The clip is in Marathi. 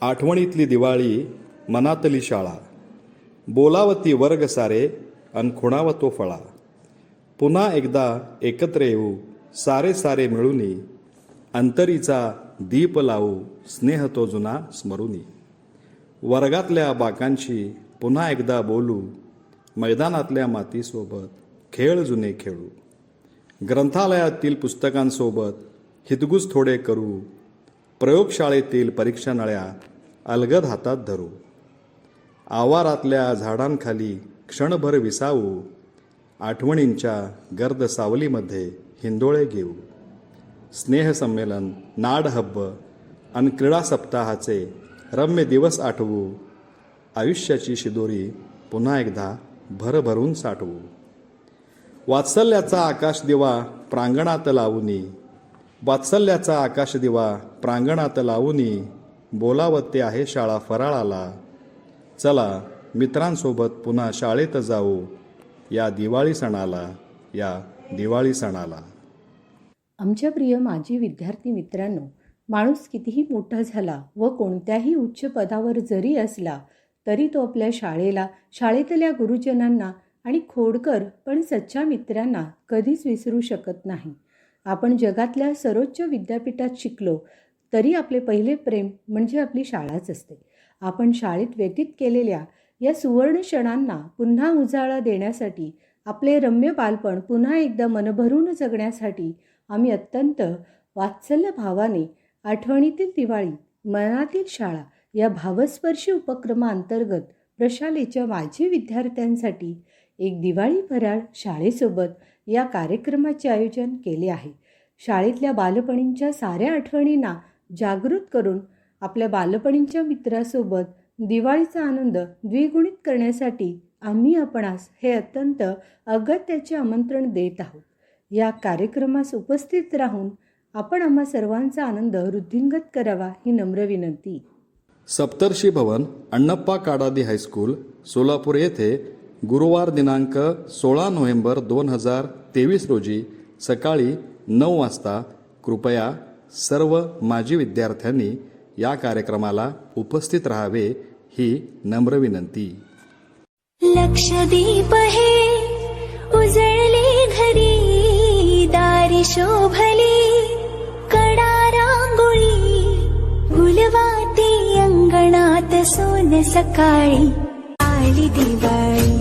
आठवणीतली दिवाळी मनातली शाळा, बोलावती वर्ग सारे अन खुणावतो फळा. पुन्हा एकदा एकत्र येऊ सारे सारे मिळूनी, अंतरीचा दीप लावू स्नेह तो जुना स्मरुनी. वर्गातल्या बाकांशी पुन्हा एकदा बोलू, मैदानातल्या मातीसोबत खेळ जुने खेळू. ग्रंथालयातील पुस्तकांसोबत हितगुज थोडे करू, प्रयोगशाळेतील परीक्षा नळ्या अलगद हातात धरू. आवारातल्या झाडांखाली क्षणभर विसावू, आठवणींच्या गर्द सावलीमध्ये हिंदोळे घेऊ. स्नेहसंमेलन, नाडहब्ब आणि क्रीडा सप्ताहाचे रम्य दिवस आठवू, आयुष्याची शिदोरी पुन्हा एकदा भरभरून साठवू. वात्सल्याचा आकाशदिवा प्रांगणात लावूनी, वात्सल्याचा आकाशदिवा प्रांगणात लावूनी, बोलावते आहे शाळा फराळाला. चला मित्रांसोबत पुन्हा शाळेत जाऊ, या दिवाळी सणाला, या दिवाळी सणाला. आमच्या प्रिय माजी विद्यार्थी मित्रांनो, माणूस कितीही मोठा झाला व कोणत्याही उच्च पदावर जरी असला तरी तो आपल्या शाळेला, शाळेतल्या गुरुजनांना आणि खोडकर पण सच्चा मित्रांना कधीच विसरू शकत नाही. आपण जगातल्या सर्वोच्च विद्यापीठात शिकलो तरी आपले पहिले प्रेम म्हणजे आपली शाळाच असते. आपण शाळेत व्यतीत केलेल्या या सुवर्ण क्षणांना पुन्हा उजाळा देण्यासाठी, आपले रम्य बालपण पुन्हा एकदा मनभरून जगण्यासाठी आम्ही अत्यंत वात्सल्य भावाने आठवणीतील दिवाळी, मनातील शाळा या भावस्पर्शी उपक्रमाअंतर्गत प्रशालेच्या माजी विद्यार्थ्यांसाठी एक दिवाळी फराळ शाळेसोबत या कार्यक्रमाचे आयोजन केले आहे. शाळेतल्या बालपणींच्या साऱ्या आठवणींना जागृत करून आपल्या बालपणींच्या मित्रासोबत दिवाळीचा आनंद द्विगुणित करण्यासाठी आम्ही आपणास हे अत्यंत अगत्याचे आमंत्रण देत आहोत. या कार्यक्रमास उपस्थित राहून आपण आम्हा सर्वांचा आनंद वृद्धिंगत करावा ही नम्र विनंती. सप्तर्षी भवन, अण्णप्पा काडादी हायस्कूल, सोलापूर येथे गुरुवार दिनांक 16 नोव्हेंबर 2023 रोजी सकाळी 9 वाजता कृपया सर्व माजी विद्यार्थ्यांनी या कार्यक्रमाला उपस्थित राहावे ही नम्र विनंती. लक्षदीप हे उजळले घरी, दारी शोभली कडा रांगोळी, गुलवाती अंगणात सोन सकाळी, आली दिवाळी.